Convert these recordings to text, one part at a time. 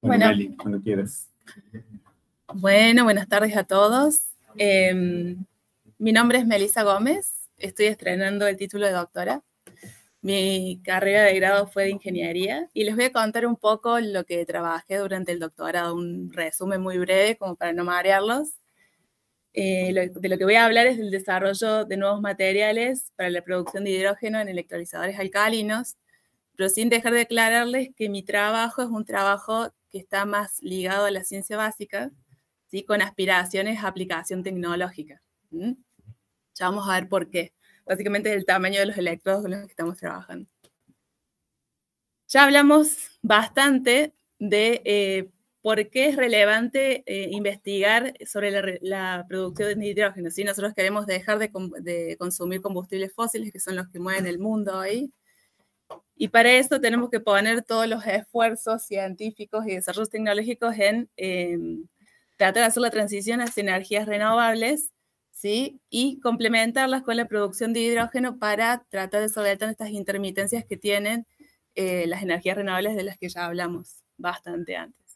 Bueno, Meli, cuando quieras. Bueno, buenas tardes a todos. Mi nombre es Melissa Gómez, estoy estrenando el título de doctora. Mi carrera de grado fue de ingeniería y les voy a contar un poco lo que trabajé durante el doctorado, un resumen muy breve como para no marearlos. De lo que voy a hablar es del desarrollo de nuevos materiales para la producción de hidrógeno en electrolizadores alcalinos, pero sin dejar de aclararles que mi trabajo es un trabajo que está más ligado a la ciencia básica, ¿sí? Con aspiraciones a aplicación tecnológica. ¿Mm? Ya vamos a ver por qué. Básicamente es el tamaño de los electrodos con los que estamos trabajando. Ya hablamos bastante de por qué es relevante investigar sobre la producción de hidrógeno. ¿Sí? Nosotros queremos dejar de consumir combustibles fósiles, que son los que mueven el mundo hoy. Y para eso tenemos que poner todos los esfuerzos científicos y desarrollos tecnológicos en tratar de hacer la transición hacia energías renovables, ¿sí? Y complementarlas con la producción de hidrógeno para tratar de solventar estas intermitencias que tienen las energías renovables de las que ya hablamos bastante antes.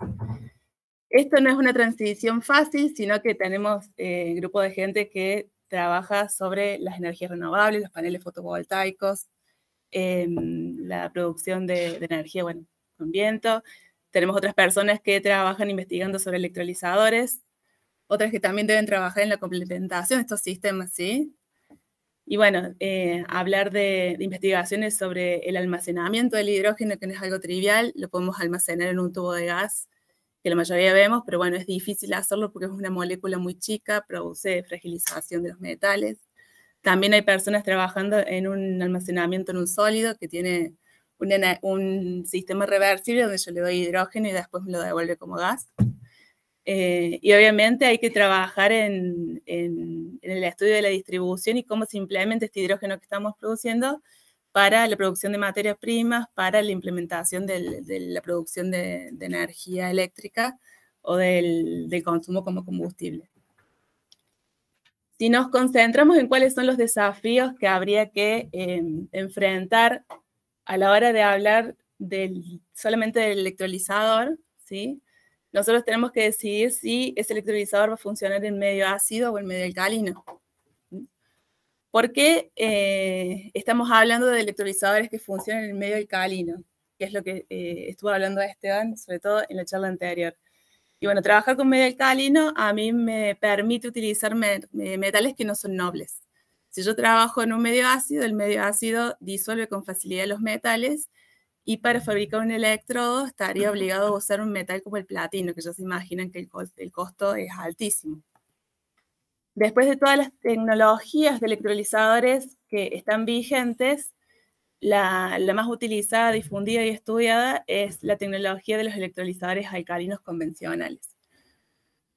Esto no es una transición fácil, sino que tenemos grupo de gente que trabaja sobre las energías renovables, los paneles fotovoltaicos, la producción de energía, bueno, con viento. Tenemos otras personas que trabajan investigando sobre electrolizadores, otras que también deben trabajar en la complementación de estos sistemas, ¿sí? Y bueno, hablar de investigaciones sobre el almacenamiento del hidrógeno, que no es algo trivial, lo podemos almacenar en un tubo de gas, que la mayoría vemos, pero bueno, es difícil hacerlo porque es una molécula muy chica, produce fragilización de los metales. También hay personas trabajando en un almacenamiento en un sólido que tiene un sistema reversible donde yo le doy hidrógeno y después me lo devuelve como gas. Y obviamente hay que trabajar en el estudio de la distribución y cómo se implementa este hidrógeno que estamos produciendo para la producción de materias primas, para la implementación de la producción de energía eléctrica o del consumo como combustible. Si nos concentramos en cuáles son los desafíos que habría que enfrentar a la hora de hablar solamente del electrolizador, ¿sí? Nosotros tenemos que decidir si ese electrolizador va a funcionar en medio ácido o en medio alcalino. ¿Por qué estamos hablando de electrolizadores que funcionan en medio alcalino? Que es lo que estuvo hablando Esteban, sobre todo en la charla anterior. Y bueno, trabajar con medio alcalino a mí me permite utilizar metales que no son nobles. Si yo trabajo en un medio ácido, el medio ácido disuelve con facilidad los metales y para fabricar un electrodo estaría obligado a usar un metal como el platino, que ya se imaginan que el costo es altísimo. Después de todas las tecnologías de electrolizadores que están vigentes, la más utilizada, difundida y estudiada es la tecnología de los electrolizadores alcalinos convencionales.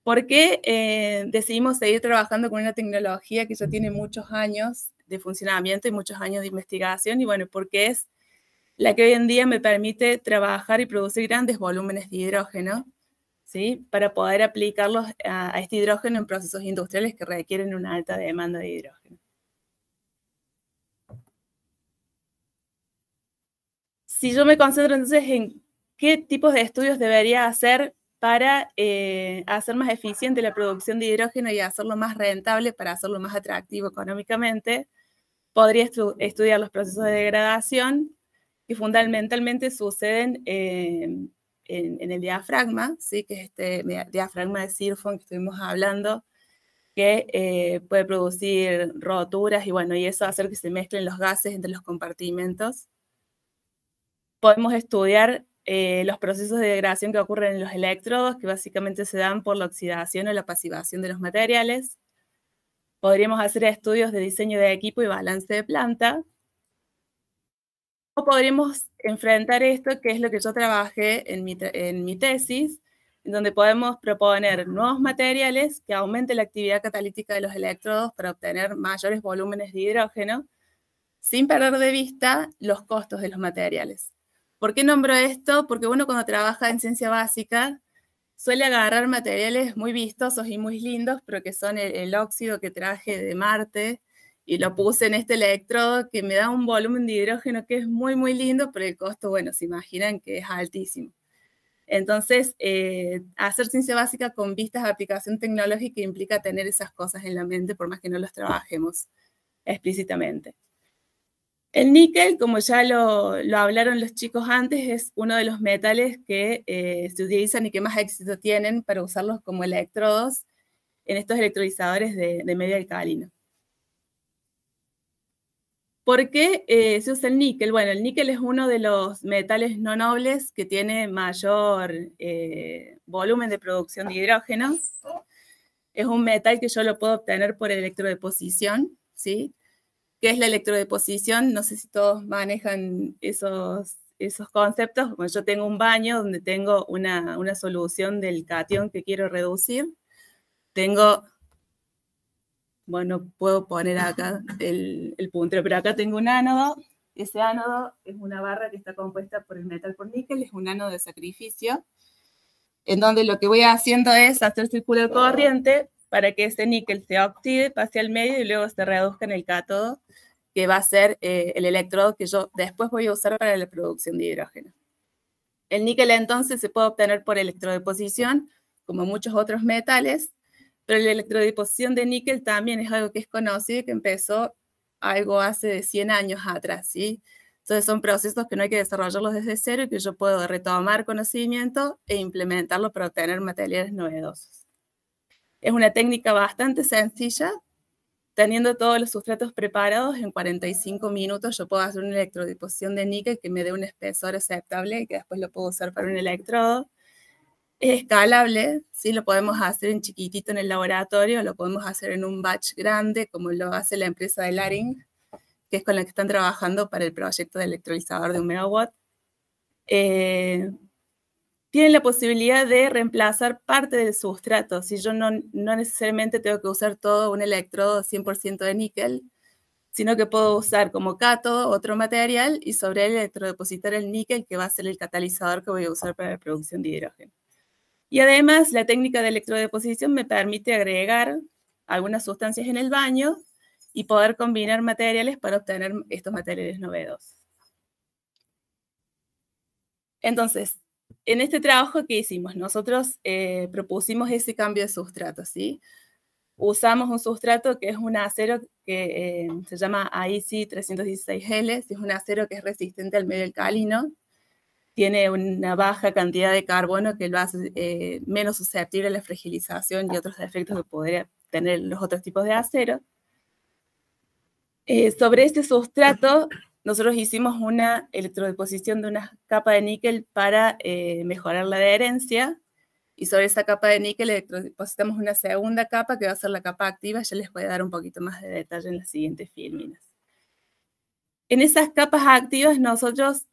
¿Por qué decidimos seguir trabajando con una tecnología que ya tiene muchos años de funcionamiento y muchos años de investigación? Y bueno, porque es la que hoy en día me permite trabajar y producir grandes volúmenes de hidrógeno, ¿sí? Para poder aplicarlos a este hidrógeno en procesos industriales que requieren una alta demanda de hidrógeno. Si yo me concentro entonces en qué tipos de estudios debería hacer para hacer más eficiente la producción de hidrógeno y hacerlo más rentable, para hacerlo más atractivo económicamente, podría estudiar los procesos de degradación que fundamentalmente suceden en el diafragma, ¿sí? Que es este diafragma de Zirfon que estuvimos hablando, que puede producir roturas y bueno, y eso hacer que se mezclen los gases entre los compartimentos. Podemos estudiar los procesos de degradación que ocurren en los electrodos, que básicamente se dan por la oxidación o la pasivación de los materiales. Podríamos hacer estudios de diseño de equipo y balance de planta. O podríamos enfrentar esto, que es lo que yo trabajé en mi tesis, en donde podemos proponer nuevos materiales que aumenten la actividad catalítica de los electrodos para obtener mayores volúmenes de hidrógeno, sin perder de vista los costos de los materiales. ¿Por qué nombro esto? Porque uno cuando trabaja en ciencia básica suele agarrar materiales muy vistosos y muy lindos, pero que son el óxido que traje de Marte y lo puse en este electrodo que me da un volumen de hidrógeno que es muy, muy lindo, pero el costo, bueno, se imaginan que es altísimo. Entonces, hacer ciencia básica con vistas a aplicación tecnológica implica tener esas cosas en la mente, por más que no las trabajemos explícitamente. El níquel, como ya lo hablaron los chicos antes, es uno de los metales que se utilizan y que más éxito tienen para usarlos como electrodos en estos electrolizadores de medio alcalino. ¿Por qué se usa el níquel? Bueno, el níquel es uno de los metales no nobles que tiene mayor volumen de producción de hidrógeno. Es un metal que yo lo puedo obtener por electrodeposición, ¿sí? ¿Qué es la electrodeposición? No sé si todos manejan esos conceptos. Bueno, yo tengo un baño donde tengo una solución del catión que quiero reducir. Bueno, puedo poner acá el puntero, pero acá tengo un ánodo. Ese ánodo es una barra que está compuesta por el metal por níquel, es un ánodo de sacrificio, en donde lo que voy haciendo es hacer círculo de corriente para que ese níquel se oxide, pase al medio y luego se reduzca en el cátodo, que va a ser el electrodo que yo después voy a usar para la producción de hidrógeno. El níquel entonces se puede obtener por electrodeposición, como muchos otros metales, pero la electrodeposición de níquel también es algo que es conocido y que empezó algo hace 100 años atrás, ¿sí? Entonces son procesos que no hay que desarrollarlos desde cero y que yo puedo retomar conocimiento e implementarlo para obtener materiales novedosos. Es una técnica bastante sencilla. Teniendo todos los sustratos preparados, en 45 minutos yo puedo hacer una electrodeposición de níquel que me dé un espesor aceptable y que después lo puedo usar para un electrodo. Es escalable, ¿sí? Lo podemos hacer en chiquitito en el laboratorio, lo podemos hacer en un batch grande, como lo hace la empresa de Laring, que es con la que están trabajando para el proyecto de electrolizador de 1 megawatt. Tienen la posibilidad de reemplazar parte del sustrato. Si yo no necesariamente tengo que usar todo un electrodo 100% de níquel, sino que puedo usar como cátodo otro material y sobre él electrodepositar el níquel, que va a ser el catalizador que voy a usar para la producción de hidrógeno. Y además, la técnica de electrodeposición me permite agregar algunas sustancias en el baño y poder combinar materiales para obtener estos materiales novedosos. Entonces, en este trabajo que hicimos, nosotros propusimos ese cambio de sustrato, ¿sí? Usamos un sustrato que es un acero que se llama AISI 316L, es un acero que es resistente al medio alcalino, tiene una baja cantidad de carbono que lo hace menos susceptible a la fragilización y otros efectos que podrían tener los otros tipos de acero. Sobre este sustrato, nosotros hicimos una electrodeposición de una capa de níquel para mejorar la adherencia, y sobre esa capa de níquel electrodepositamos una segunda capa que va a ser la capa activa. Ya les voy a dar un poquito más de detalle en las siguientes filminas. En esas capas activas nosotros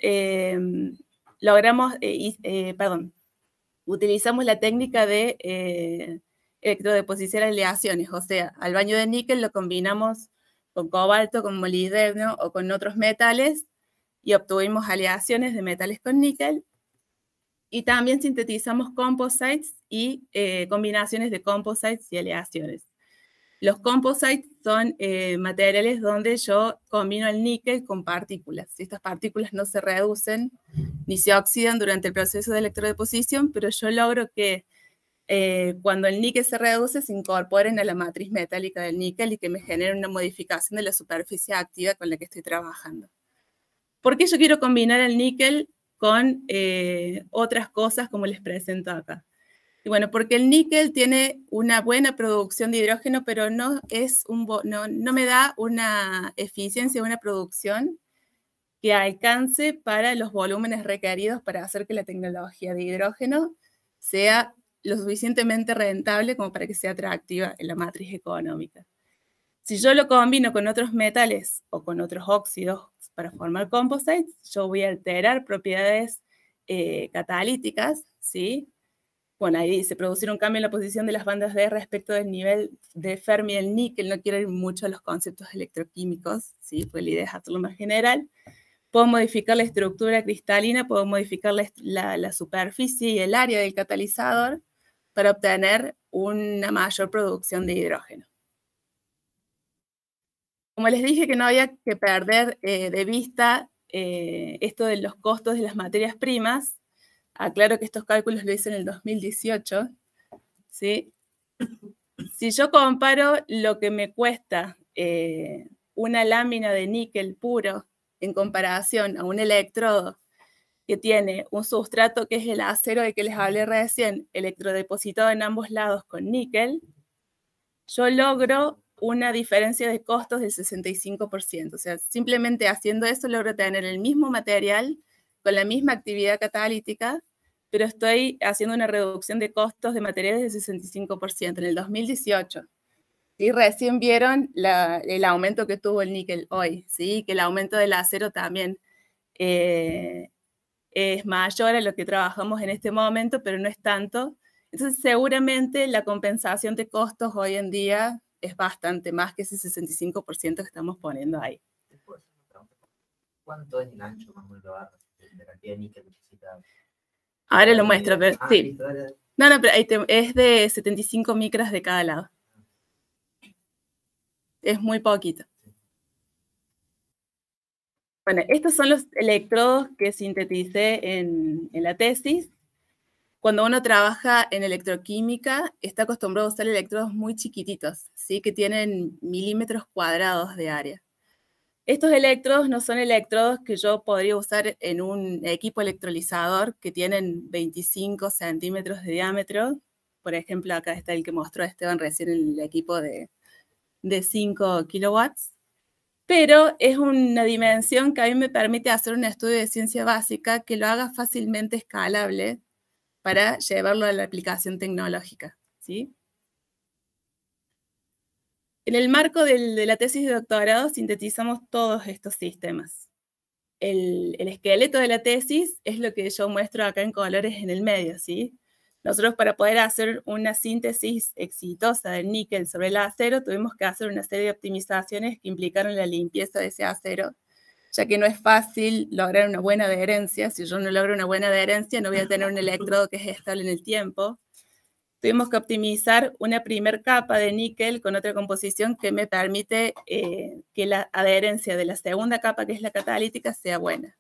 utilizamos la técnica de electrodeposición aleaciones, o sea, al baño de níquel lo combinamos con cobalto, con molibdeno o con otros metales y obtuvimos aleaciones de metales con níquel. Y también sintetizamos composites y combinaciones de composites y aleaciones. Los composites son materiales donde yo combino el níquel con partículas. Estas partículas no se reducen ni se oxidan durante el proceso de electrodeposición, pero yo logro que cuando el níquel se reduce, se incorporen a la matriz metálica del níquel y que me generen una modificación de la superficie activa con la que estoy trabajando. ¿Por qué yo quiero combinar el níquel con otras cosas como les presento acá? Y bueno, porque el níquel tiene una buena producción de hidrógeno, pero no me da una eficiencia, una producción que alcance para los volúmenes requeridos para hacer que la tecnología de hidrógeno sea lo suficientemente rentable como para que sea atractiva en la matriz económica. Si yo lo combino con otros metales o con otros óxidos para formar composites, yo voy a alterar propiedades catalíticas, ¿sí? Bueno, ahí dice, producir un cambio en la posición de las bandas D respecto del nivel de Fermi del níquel. No quiero ir mucho a los conceptos electroquímicos, ¿sí? Pues la idea es hacerlo más general. Puedo modificar la estructura cristalina, puedo modificar la superficie y el área del catalizador para obtener una mayor producción de hidrógeno. Como les dije que no había que perder de vista esto de los costos de las materias primas, aclaro que estos cálculos lo hice en el 2018, ¿sí? Si yo comparo lo que me cuesta una lámina de níquel puro en comparación a un electrodo que tiene un sustrato que es el acero de que les hablé recién, electrodepositado en ambos lados con níquel, yo logro una diferencia de costos del 65%. O sea, simplemente haciendo eso logro tener el mismo material con la misma actividad catalítica, pero estoy haciendo una reducción de costos de materiales del 65% en el 2018. Y recién vieron el aumento que tuvo el níquel hoy, ¿sí? Que el aumento del acero también es mayor a lo que trabajamos en este momento, pero no es tanto. Entonces, seguramente la compensación de costos hoy en día es bastante más que ese 65% que estamos poniendo ahí. ¿Cuánto es el ancho más o menos de la cantidad de níquel necesitada? Ahora lo muestro, pero sí. No, pero es de 75 micras de cada lado. Es muy poquito. Bueno, estos son los electrodos que sinteticé en la tesis. Cuando uno trabaja en electroquímica, está acostumbrado a usar electrodos muy chiquititos, ¿sí? Que tienen milímetros cuadrados de área. Estos electrodos no son electrodos que yo podría usar en un equipo electrolizador que tienen 25 centímetros de diámetro. Por ejemplo, acá está el que mostró Esteban recién, el equipo de 5 kilowatts. Pero es una dimensión que a mí me permite hacer un estudio de ciencia básica que lo haga fácilmente escalable para llevarlo a la aplicación tecnológica, ¿sí? En el marco de la tesis de doctorado sintetizamos todos estos sistemas. El esqueleto de la tesis es lo que yo muestro acá en colores en el medio, ¿sí? Nosotros para poder hacer una síntesis exitosa del níquel sobre el acero tuvimos que hacer una serie de optimizaciones que implicaron la limpieza de ese acero, ya que no es fácil lograr una buena adherencia. Si yo no logro una buena adherencia, no voy a tener un electrodo que es estable en el tiempo. Tuvimos que optimizar una primer capa de níquel con otra composición que me permite que la adherencia de la segunda capa, que es la catalítica, sea buena.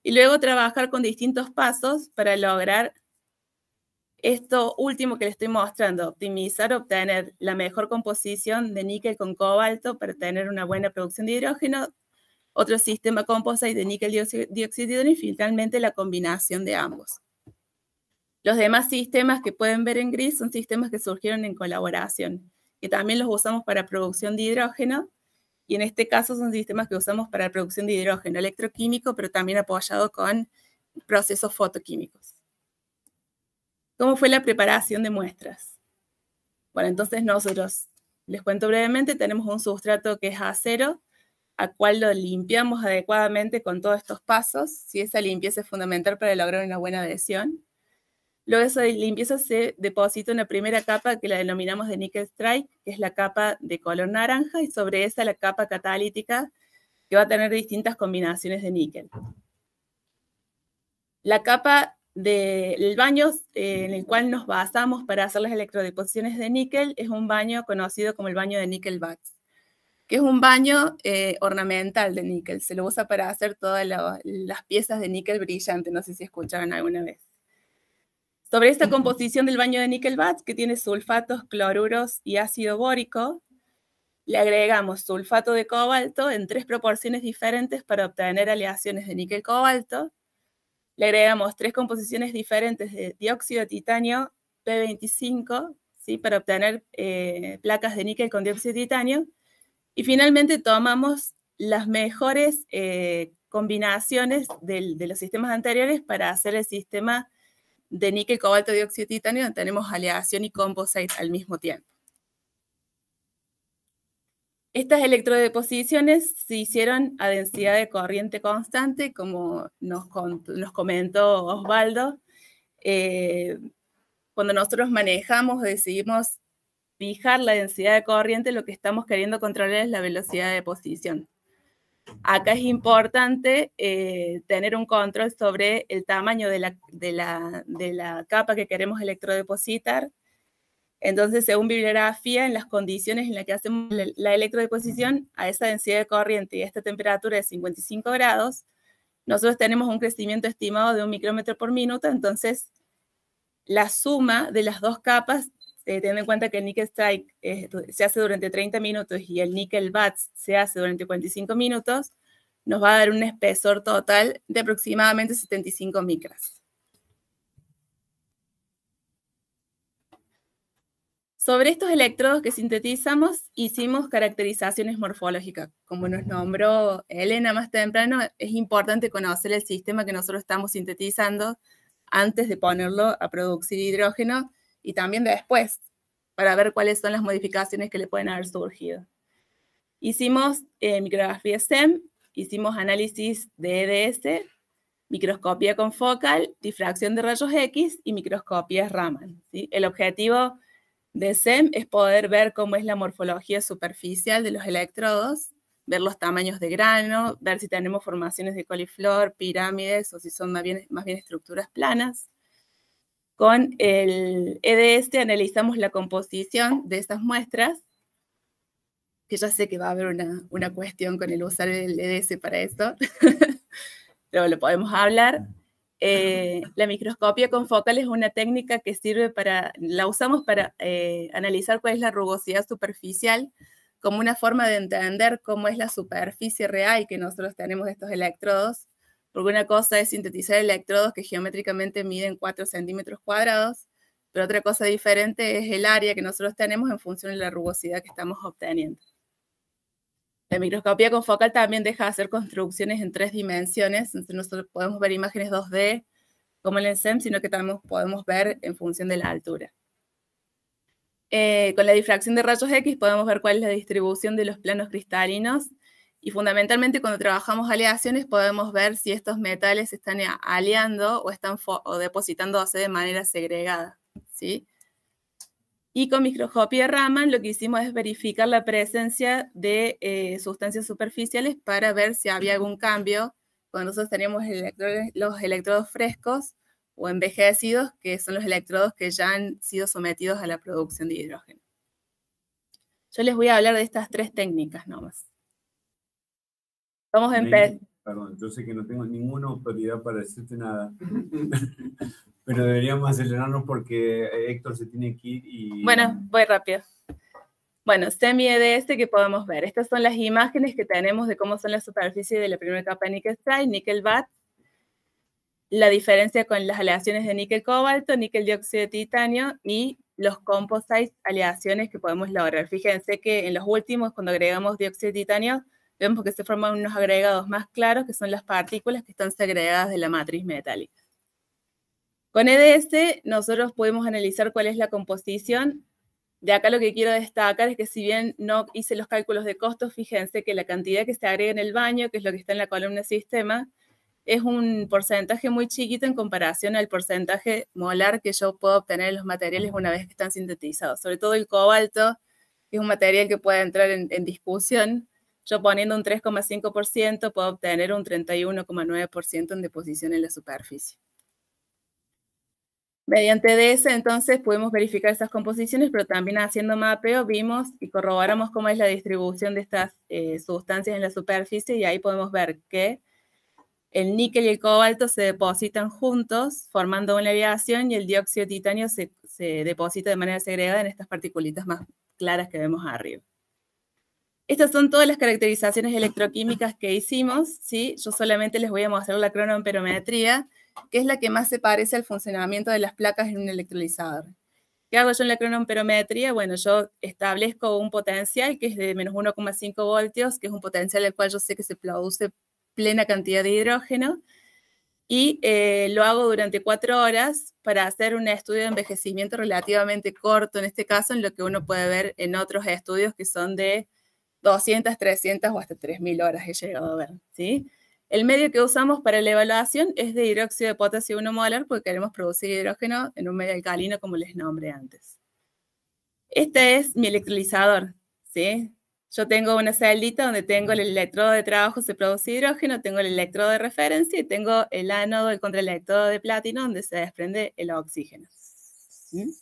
Y luego trabajar con distintos pasos para lograr esto último que les estoy mostrando, optimizar, obtener la mejor composición de níquel con cobalto para tener una buena producción de hidrógeno, otro sistema composite de níquel dióxido y finalmente la combinación de ambos. Los demás sistemas que pueden ver en gris son sistemas que surgieron en colaboración, que también los usamos para producción de hidrógeno, y en este caso son sistemas que usamos para la producción de hidrógeno electroquímico, pero también apoyado con procesos fotoquímicos. ¿Cómo fue la preparación de muestras? Bueno, entonces nosotros, les cuento brevemente, tenemos un sustrato que es acero, al cual lo limpiamos adecuadamente con todos estos pasos, si esa limpieza es fundamental para lograr una buena adhesión. Luego de esa limpieza se deposita una primera capa que la denominamos de nickel strike, que es la capa de color naranja, y sobre esa la capa catalítica, que va a tener distintas combinaciones de níquel. La capa del baño en el cual nos basamos para hacer las electrodeposiciones de níquel es un baño conocido como el baño de Nickelback, que es un baño ornamental de níquel. Se lo usa para hacer todas las piezas de níquel brillante, no sé si escucharon alguna vez. Sobre esta composición del baño de Nickelback, que tiene sulfatos, cloruros y ácido bórico, le agregamos sulfato de cobalto en 3 proporciones diferentes para obtener aleaciones de níquel-cobalto. Le agregamos 3 composiciones diferentes de dióxido de titanio P25, ¿sí? Para obtener placas de níquel con dióxido de titanio. Y finalmente tomamos las mejores combinaciones de los sistemas anteriores para hacer el sistema de níquel, cobalto, dióxido de titanio, donde tenemos aleación y composite al mismo tiempo. Estas electrodeposiciones se hicieron a densidad de corriente constante, como nos comentó Osvaldo. Cuando nosotros manejamos, decidimos fijar la densidad de corriente, lo que estamos queriendo controlar es la velocidad de deposición. Acá es importante tener un control sobre el tamaño de la capa que queremos electrodepositar, Entonces, según bibliografía, en las condiciones en las que hacemos la electrodeposición, a esa densidad de corriente y a esta temperatura de 55 grados, nosotros tenemos un crecimiento estimado de 1 micrómetro por minuto. Entonces, la suma de las dos capas, teniendo en cuenta que el nickel strike se hace durante 30 minutos y el nickel bats se hace durante 45 minutos, nos va a dar un espesor total de aproximadamente 75 micras. Sobre estos electrodos que sintetizamos, hicimos caracterizaciones morfológicas. Como nos nombró Elena más temprano, es importante conocer el sistema que nosotros estamos sintetizando antes de ponerlo a producir hidrógeno y también después, para ver cuáles son las modificaciones que le pueden haber surgido. Hicimos micrografía SEM, hicimos análisis de EDS, microscopía confocal, difracción de rayos X y microscopía Raman, ¿sí? El objetivo de SEM es poder ver cómo es la morfología superficial de los electrodos, ver los tamaños de grano, ver si tenemos formaciones de coliflor, pirámides o si son más bien estructuras planas. Con el EDS analizamos la composición de esas muestras, que ya sé que va a haber una cuestión con el usar el EDS para eso, pero lo podemos hablar. La microscopía confocal es una técnica que sirve la usamos para analizar cuál es la rugosidad superficial, como una forma de entender cómo es la superficie real que nosotros tenemos de estos electrodos, porque una cosa es sintetizar electrodos que geométricamente miden 4 centímetros cuadrados, pero otra cosa diferente es el área que nosotros tenemos en función de la rugosidad que estamos obteniendo. La microscopía confocal también deja de hacer construcciones en 3 dimensiones, entonces nosotros podemos ver imágenes 2D como el SEM, sino que también podemos ver en función de la altura. Con la difracción de rayos X podemos ver cuál es la distribución de los planos cristalinos y fundamentalmente cuando trabajamos aleaciones podemos ver si estos metales están aleando o están depositándose de manera segregada, ¿sí? Y con microscopía Raman lo que hicimos es verificar la presencia de sustancias superficiales para ver si había algún cambio cuando nosotros tenemos los electrodos frescos o envejecidos, que son los electrodos que ya han sido sometidos a la producción de hidrógeno. Yo les voy a hablar de estas 3 técnicas nomás. Vamos a empezar. Perdón, yo sé que no tengo ninguna autoridad para decirte nada, pero deberíamos acelerarnos porque Héctor se tiene que ir y... Bueno, voy rápido. Bueno, semi-EDS que podemos ver. Estas son las imágenes que tenemos de cómo son las superficies de la primera capa de níquel strike, níquel bat. La diferencia con las aleaciones de níquel cobalto, níquel dióxido de titanio y los composites aleaciones que podemos lograr. Fíjense que en los últimos, cuando agregamos dióxido de titanio, vemos que se forman unos agregados más claros, que son las partículas que están segregadas de la matriz metálica. Con EDS nosotros podemos analizar cuál es la composición. De acá lo que quiero destacar es que si bien no hice los cálculos de costos, fíjense que la cantidad que se agrega en el baño, que es lo que está en la columna sistema, es un porcentaje muy chiquito en comparación al porcentaje molar que yo puedo obtener en los materiales una vez que están sintetizados. Sobre todo el cobalto, que es un material que puede entrar en discusión. Yo poniendo un 3,5% puedo obtener un 31,9% en deposición en la superficie. Mediante EDS, entonces, podemos verificar esas composiciones, pero también haciendo mapeo vimos y corroboramos cómo es la distribución de estas sustancias en la superficie y ahí podemos ver que el níquel y el cobalto se depositan juntos, formando una aleación, y el dióxido de titanio se deposita de manera segregada en estas particulitas más claras que vemos arriba. Estas son todas las caracterizaciones electroquímicas que hicimos, ¿sí? Yo solamente les voy a mostrar la cronoamperometría, que es la que más se parece al funcionamiento de las placas en un electrolizador. ¿Qué hago yo en la cronoamperometría? Bueno, yo establezco un potencial que es de menos 1,5 voltios, que es un potencial del cual yo sé que se produce plena cantidad de hidrógeno, y lo hago durante 4 horas para hacer un estudio de envejecimiento relativamente corto, en este caso, en lo que uno puede ver en otros estudios que son de 200, 300 o hasta 3000 horas he llegado a ver, ¿sí? El medio que usamos para la evaluación es de hidróxido de potasio 1 molar porque queremos producir hidrógeno en un medio alcalino como les nombré antes. Este es mi electrolizador, ¿sí? Yo tengo una celdita donde tengo el electrodo de trabajo, se produce hidrógeno, tengo el electrodo de referencia y tengo el ánodo, el contraelectrodo de platino donde se desprende el oxígeno. ¿Sí?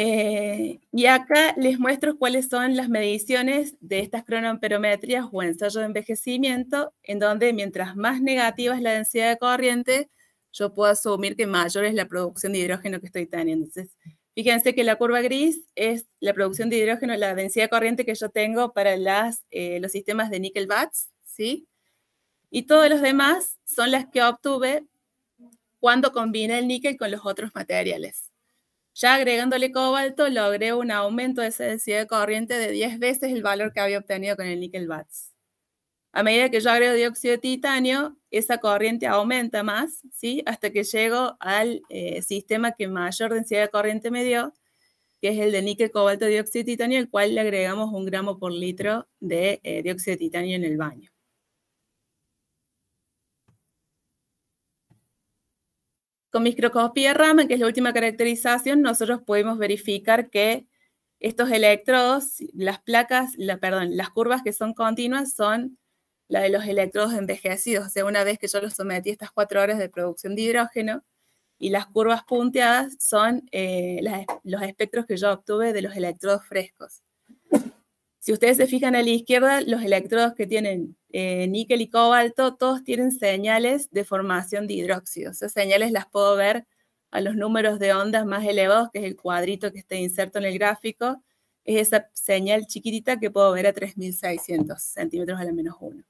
Y acá les muestro cuáles son las mediciones de estas cronoamperometrías o ensayos de envejecimiento, en donde mientras más negativa es la densidad de corriente, yo puedo asumir que mayor es la producción de hidrógeno que estoy teniendo. Entonces, fíjense que la curva gris es la producción de hidrógeno, la densidad de corriente que yo tengo para los sistemas de níquel-BATS, ¿sí? Y todos los demás son las que obtuve cuando combiné el níquel con los otros materiales. Ya agregándole cobalto, logré un aumento de esa densidad de corriente de 10 veces el valor que había obtenido con el níquel-BATS. A medida que yo agrego dióxido de titanio, esa corriente aumenta más, ¿sí? Hasta que llego al sistema que mayor densidad de corriente me dio, que es el de níquel, cobalto, dióxido de titanio, el cual le agregamos 1 gramo por litro de dióxido de titanio en el baño. Con microscopía Raman, que es la última caracterización, nosotros podemos verificar que estos electrodos, las curvas que son continuas son la de los electrodos envejecidos. O sea, una vez que yo los sometí a estas 4 horas de producción de hidrógeno, y las curvas punteadas son los espectros que yo obtuve de los electrodos frescos. Si ustedes se fijan a la izquierda, los electrodos que tienen níquel y cobalto, todos tienen señales de formación de hidróxido. Esas señales las puedo ver a los números de ondas más elevados, que es el cuadrito que está inserto en el gráfico. Es esa señal chiquitita que puedo ver a 3600 centímetros a la menos 1.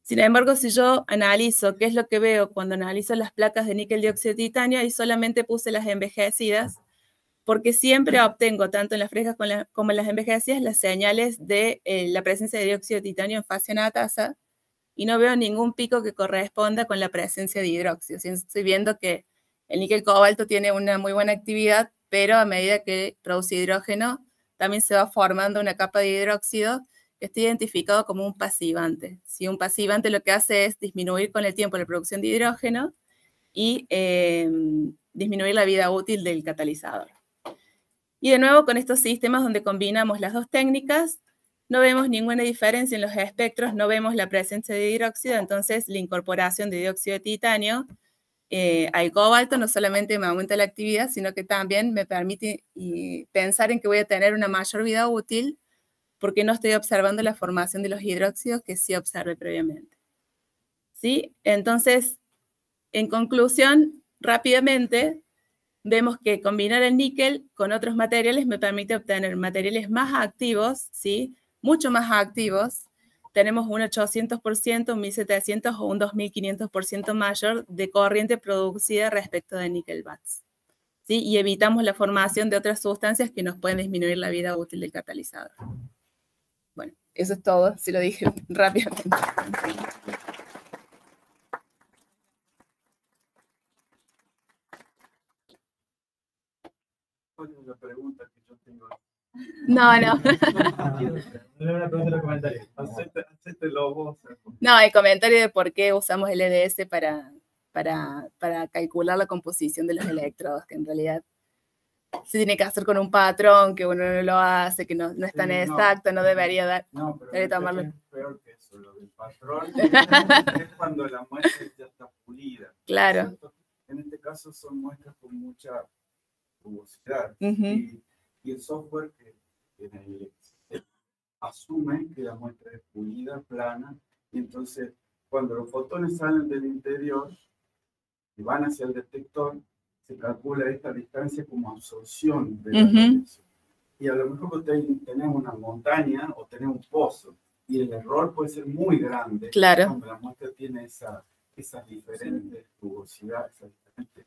Sin embargo, si yo analizo qué es lo que veo cuando analizo las placas de níquel dióxido de titanio, ahí solamente puse las envejecidas, porque siempre obtengo, tanto en las frescas como en las envejecidas, las señales de la presencia de dióxido de titanio en fase anatasa, y no veo ningún pico que corresponda con la presencia de hidróxido. Estoy viendo que el níquel cobalto tiene una muy buena actividad, pero a medida que produce hidrógeno, también se va formando una capa de hidróxido que está identificado como un pasivante. Si un pasivante lo que hace es disminuir con el tiempo la producción de hidrógeno y disminuir la vida útil del catalizador. Y de nuevo, con estos sistemas donde combinamos las dos técnicas, no vemos ninguna diferencia en los espectros, no vemos la presencia de hidróxido, entonces la incorporación de dióxido de titanio al cobalto no solamente me aumenta la actividad, sino que también me permite pensar en que voy a tener una mayor vida útil, porque no estoy observando la formación de los hidróxidos que sí observé previamente. ¿Sí? Entonces, en conclusión, rápidamente, vemos que combinar el níquel con otros materiales me permite obtener materiales más activos, ¿sí? Mucho más activos. Tenemos un 800%, un 1700 o un 2500% mayor de corriente producida respecto de níquel-BATS, ¿sí? Y evitamos la formación de otras sustancias que nos pueden disminuir la vida útil del catalizador. Bueno, eso es todo, si lo dije rápidamente. ¿Cuál es la pregunta que yo tengo? No. No una pregunta en comentario. Hacételo vos. No, el comentario de por qué usamos el EDS para calcular la composición de los electrodos, que en realidad se tiene que hacer con un patrón, que uno no lo hace, que no es tan exacto, no debería dar. No, pero Debe tomarlo. es peor que eso. Lo del patrón es cuando la muestra ya está pulida. Claro. ¿Cierto? En este caso son muestras con mucha rugosidad. Uh-huh. Y el software asume que la muestra es pulida, plana, y entonces cuando los fotones salen del interior y van hacia el detector, se calcula esta distancia como absorción de la radiación. Y a lo mejor tenés una montaña o tenés un pozo, y el error puede ser muy grande. Claro. Cuando la muestra tiene esas diferentes rugosidades, esas diferentes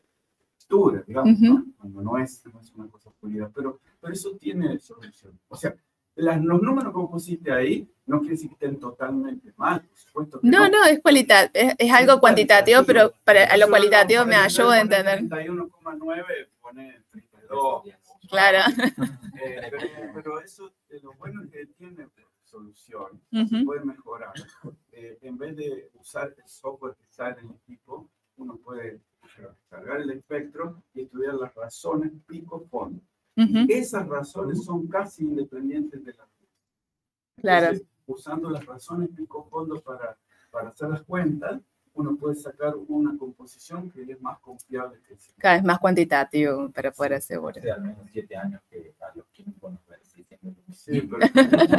texturas, digamos, ¿no? Cuando no es una cosa pulida. Pero eso tiene solución. O sea, los números que pusiste ahí no quiere decir que estén totalmente mal, por supuesto que no, es algo cuantitativo, pero a lo cualitativo me ayuda a entender. 31,9 pone 32. Claro. Pero eso, lo bueno es que tiene solución, se puede mejorar. En vez de usar el software que sale en el equipo, uno puede cargar el espectro y estudiar las razones pico-fondo. Esas razones son casi independientes de las Claro. Entonces, usando las razones pico-fondo para hacer las cuentas, uno puede sacar una composición que es más confiable que ese. Cada vez más cuantitativo para poder O asegurar. sea, al menos 7 años que a los químicos nos ven diciendo lo mismo. Sí, pero